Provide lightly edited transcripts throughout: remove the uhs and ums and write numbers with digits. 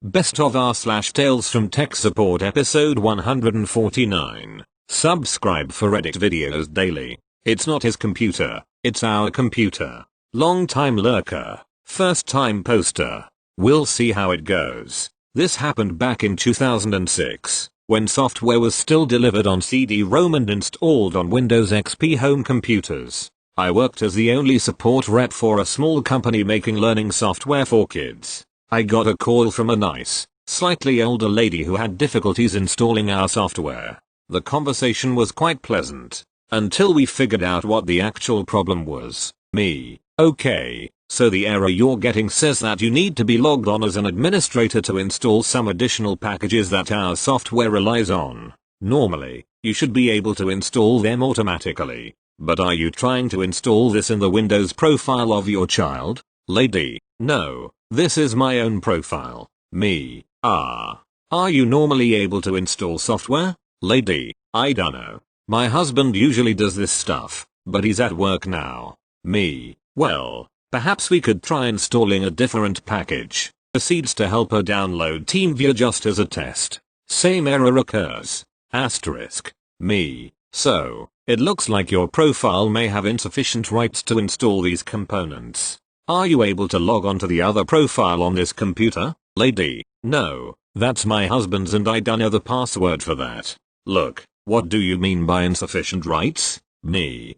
Best of r/Tales from Tech Support episode 149. Subscribe for edit videos daily. It's not his computer, it's our computer. Long time lurker, first time poster. We'll see how it goes. This happened back in 2006, when software was still delivered on CD-ROM and installed on Windows XP home computers. I worked as the only support rep for a small company making learning software for kids. I got a call from a nice, slightly older lady who had difficulties installing our software. The conversation was quite pleasant, until we figured out what the actual problem was. Me. Okay, so the error you're getting says that you need to be logged on as an administrator to install some additional packages that our software relies on. Normally, you should be able to install them automatically. But are you trying to install this in the Windows profile of your child? Lady, no. This is my own profile. Me. Are you normally able to install software? Lady, I dunno. My husband usually does this stuff, but he's at work now. Me. Well, perhaps we could try installing a different package. Proceeds to help her download TeamViewer just as a test. Same error occurs. Asterisk. Me. So, it looks like your profile may have insufficient rights to install these components. Are you able to log on to the other profile on this computer? Lady, no, that's my husband's and I don't know the password for that. Look, what do you mean by insufficient rights? Me.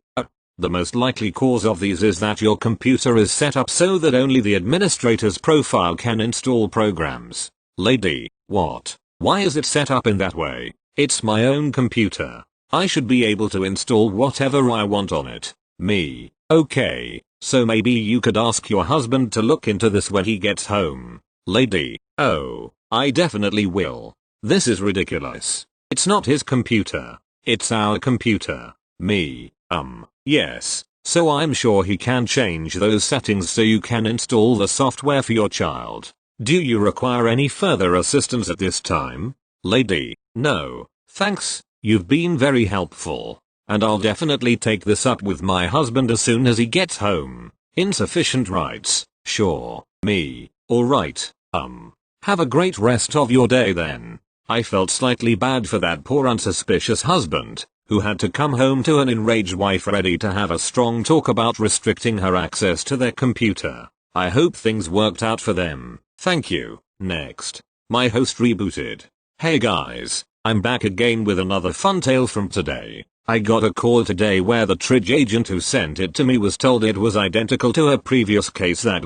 The most likely cause of these is that your computer is set up so that only the administrator's profile can install programs. Lady, what? Why is it set up in that way? It's my own computer. I should be able to install whatever I want on it. Me. Okay. So maybe you could ask your husband to look into this when he gets home. Lady, oh, I definitely will. This is ridiculous. It's not his computer. It's our computer. Me, yes. So I'm sure he can change those settings so you can install the software for your child. Do you require any further assistance at this time? Lady, no, thanks, you've been very helpful. And I'll definitely take this up with my husband as soon as he gets home. Insufficient rights, sure. Me, alright, have a great rest of your day then. I felt slightly bad for that poor unsuspicious husband, who had to come home to an enraged wife ready to have a strong talk about restricting her access to their computer. I hope things worked out for them. Thank you. Next. My host rebooted. Hey guys, I'm back again with another fun tale from today. I got a call today where the Tridge agent who sent it to me was told it was identical to a previous case that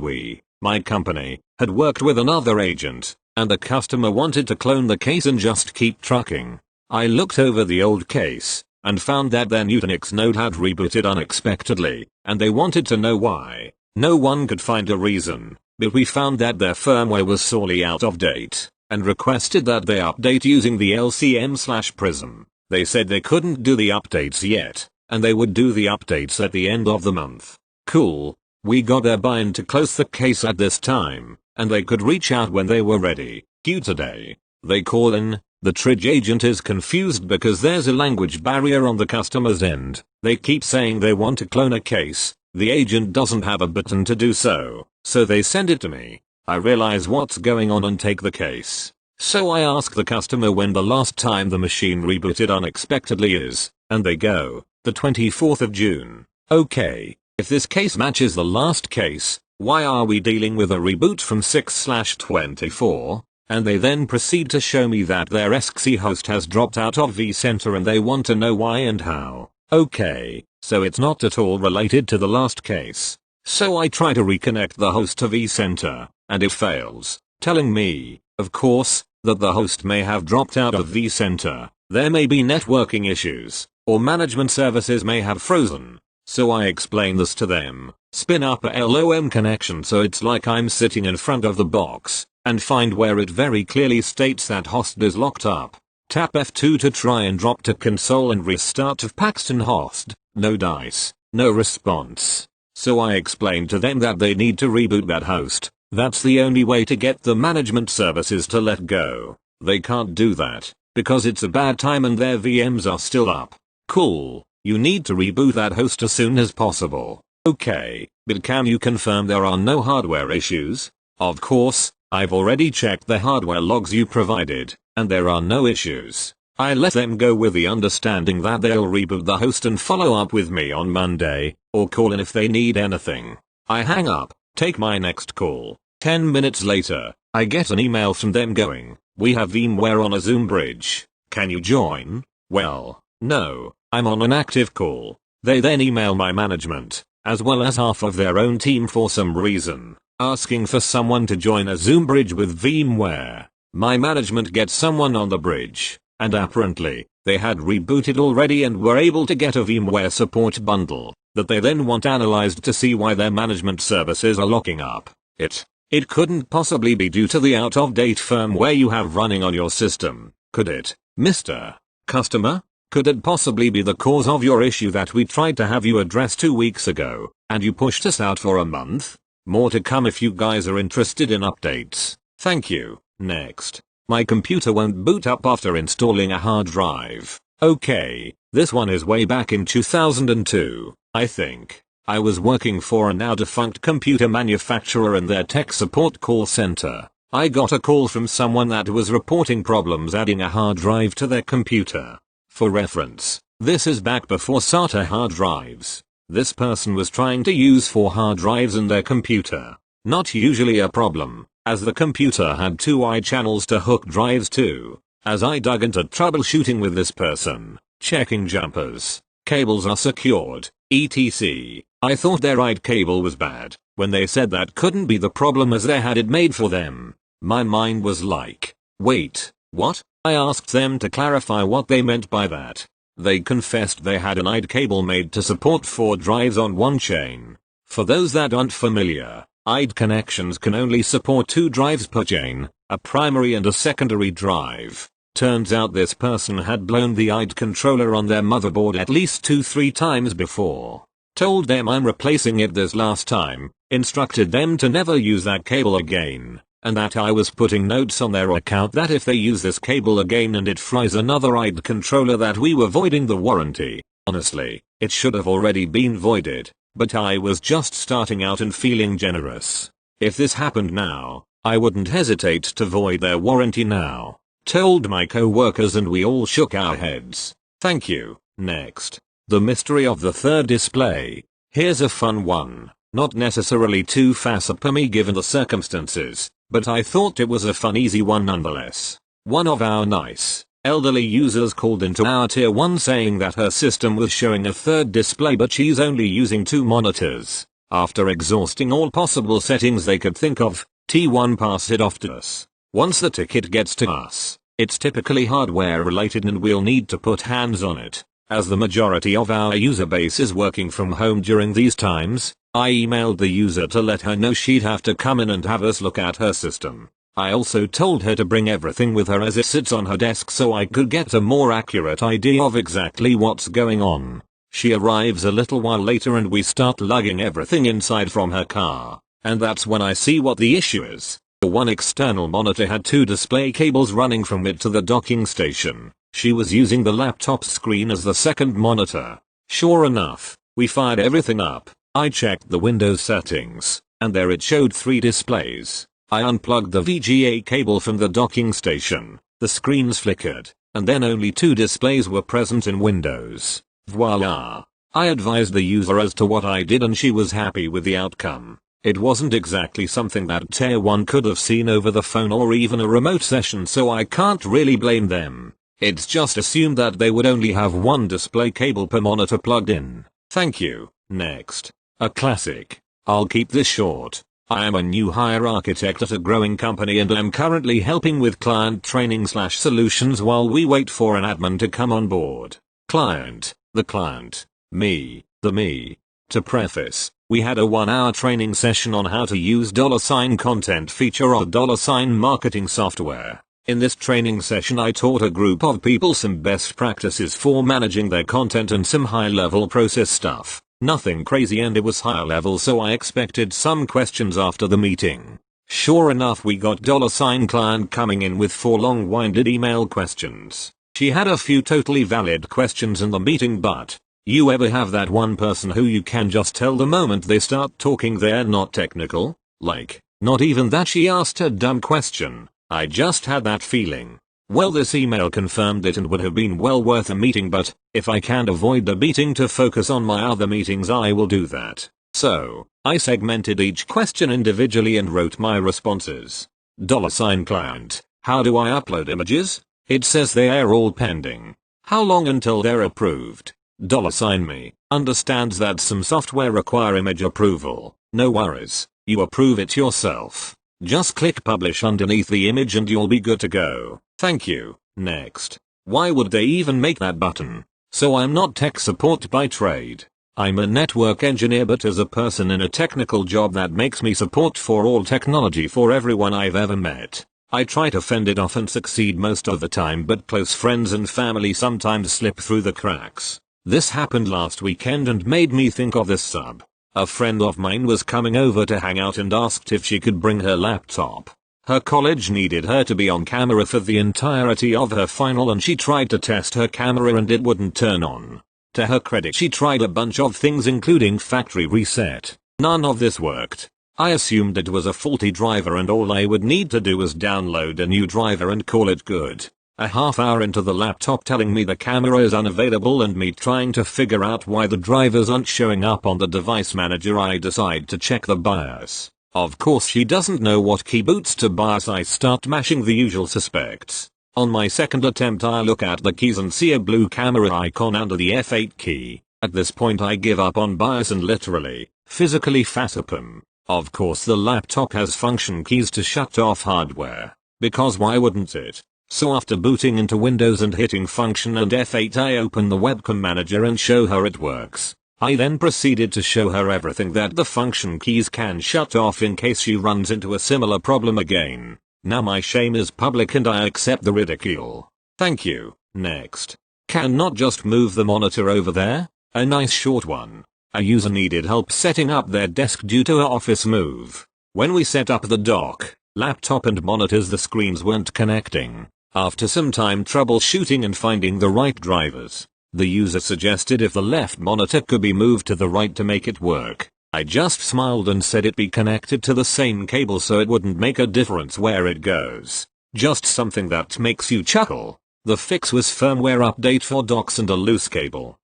my company, had worked with another agent, and the customer wanted to clone the case and just keep trucking. I looked over the old case, and found that their Nutanix node had rebooted unexpectedly, and they wanted to know why. No one could find a reason, but we found that their firmware was sorely out of date, and requested that they update using the LCM/Prism. They said they couldn't do the updates yet, and they would do the updates at the end of the month. Cool. We got their buy-in to close the case at this time, and they could reach out when they were ready. Due today. They call in, the Tridge agent is confused because there's a language barrier on the customer's end. They keep saying they want to clone a case, the agent doesn't have a button to do so they send it to me. I realize what's going on and take the case. So I ask the customer when the last time the machine rebooted unexpectedly is, and they go, the 24th of June. Okay, if this case matches the last case, why are we dealing with a reboot from 6/24? And they then proceed to show me that their XC host has dropped out of vCenter and they want to know why and how. Okay, so it's not at all related to the last case. So I try to reconnect the host to vCenter, and it fails, telling me, of course, that the host may have dropped out of vCenter, there may be networking issues, or management services may have frozen. So I explain this to them, spin up a LOM connection so it's like I'm sitting in front of the box, and find where it very clearly states that host is locked up. Tap F2 to try and drop to console and restart to Paxton host, no dice, no response. So I explain to them that they need to reboot that host. That's the only way to get the management services to let go. They can't do that, because it's a bad time and their VMs are still up. Cool, you need to reboot that host as soon as possible. Okay, but can you confirm there are no hardware issues? Of course, I've already checked the hardware logs you provided, and there are no issues. I let them go with the understanding that they'll reboot the host and follow up with me on Monday, or call in if they need anything. I hang up, take my next call. 10 minutes later, I get an email from them going, "We have VMware on a Zoom bridge. Can you join?" Well, no, I'm on an active call. They then email my management, as well as half of their own team for some reason, asking for someone to join a Zoom bridge with VMware. My management gets someone on the bridge, and apparently, they had rebooted already and were able to get a VMware support bundle, that they then want analyzed to see why their management services are locking up. It couldn't possibly be due to the out-of-date firmware you have running on your system, could it, Mr. Customer? Could it possibly be the cause of your issue that we tried to have you address 2 weeks ago, and you pushed us out for a month? More to come if you guys are interested in updates. Thank you. Next. My computer won't boot up after installing a hard drive. Okay, this one is way back in 2002, I think. I was working for a now defunct computer manufacturer in their tech support call center. I got a call from someone that was reporting problems adding a hard drive to their computer. For reference, this is back before SATA hard drives. This person was trying to use 4 hard drives in their computer. Not usually a problem, as the computer had 2 I channels to hook drives to. As I dug into troubleshooting with this person, checking jumpers, cables are secured, etc., I thought their IDE cable was bad, when they said that couldn't be the problem as they had it made for them. My mind was like, wait, what? I asked them to clarify what they meant by that. They confessed they had an IDE cable made to support 4 drives on one chain. For those that aren't familiar, IDE connections can only support 2 drives per chain, a primary and a secondary drive. Turns out this person had blown the IDE controller on their motherboard at least 2-3 times before. Told them I'm replacing it this last time, instructed them to never use that cable again, and that I was putting notes on their account that if they use this cable again and it fries another IDE controller that we were voiding the warranty. Honestly, it should have already been voided, but I was just starting out and feeling generous. If this happened now, I wouldn't hesitate to void their warranty now. Told my co-workers and we all shook our heads. Thank you. Next. The mystery of the third display. Here's a fun one. Not necessarily too fast for me given the circumstances, but I thought it was a fun easy one nonetheless. One of our nice, elderly users called into our tier 1 saying that her system was showing a third display but she's only using 2 monitors. After exhausting all possible settings they could think of, T1 passed it off to us. Once the ticket gets to us, it's typically hardware related and we'll need to put hands on it. As the majority of our user base is working from home during these times, I emailed the user to let her know she'd have to come in and have us look at her system. I also told her to bring everything with her as it sits on her desk so I could get a more accurate idea of exactly what's going on. She arrives a little while later and we start lugging everything inside from her car, and that's when I see what the issue is. The one external monitor had 2 display cables running from it to the docking station. She was using the laptop screen as the second monitor. Sure enough, we fired everything up. I checked the Windows settings, and there it showed 3 displays. I unplugged the VGA cable from the docking station, the screens flickered, and then only 2 displays were present in Windows. Voila! I advised the user as to what I did and she was happy with the outcome. It wasn't exactly something that tier 1 could have seen over the phone or even a remote session so I can't really blame them. It's just assumed that they would only have 1 display cable per monitor plugged in. Thank you. Next. A classic. I'll keep this short. I am a new hire architect at a growing company and I'm currently helping with client training/solutions while we wait for an admin to come on board. Client, the client, me, the me. To preface, we had a 1-hour training session on how to use $content feature or $marketing software. In this training session I taught a group of people some best practices for managing their content and some high-level process stuff. Nothing crazy and it was higher level so I expected some questions after the meeting. Sure enough we got $client coming in with 4 long-winded email questions. She had a few totally valid questions in the meeting but, you ever have that one person who you can just tell the moment they start talking they're not technical? Like, Not even that she asked a dumb question. I just had that feeling. Well, this email confirmed it and would have been well worth a meeting, but if I can avoid the meeting to focus on my other meetings, I will do that. So, I segmented each question individually and wrote my responses. $client. How do I upload images? It says they are all pending. How long until they're approved? $me. Understands that some software require image approval. No worries. You approve it yourself. Just click publish underneath the image and you'll be good to go. Thank you. Next. Why would they even make that button? So I'm not tech support by trade. I'm a network engineer, but as a person in a technical job, that makes me support for all technology for everyone I've ever met. I try to fend it off and succeed most of the time, but close friends and family sometimes slip through the cracks. This happened last weekend and made me think of this sub. A friend of mine was coming over to hang out and asked if she could bring her laptop. Her college needed her to be on camera for the entirety of her final, and she tried to test her camera and it wouldn't turn on. To her credit, she tried a bunch of things including factory reset. None of this worked. I assumed it was a faulty driver and all I would need to do was download a new driver and call it good. A half hour into the laptop telling me the camera is unavailable and me trying to figure out why the drivers aren't showing up on the device manager, I decide to check the BIOS. Of course she doesn't know what key boots to BIOS. I start mashing the usual suspects. On my second attempt I look at the keys and see a blue camera icon under the F8 key. At this point I give up on BIOS and literally, physically facepalm. Of course the laptop has function keys to shut off hardware. Because why wouldn't it? So after booting into Windows and hitting function and F8, I open the webcam manager and show her it works. I then proceeded to show her everything that the function keys can shut off in case she runs into a similar problem again. Now my shame is public and I accept the ridicule. Thank you. Next. Can not just move the monitor over there? A nice short one. A user needed help setting up their desk due to an office move. When we set up the dock, laptop and monitors, the screens weren't connecting. After some time troubleshooting and finding the right drivers, the user suggested if the left monitor could be moved to the right to make it work. I just smiled and said it be connected to the same cable so it wouldn't make a difference where it goes. Just something that makes you chuckle. The fix was firmware update for docks and a loose cable.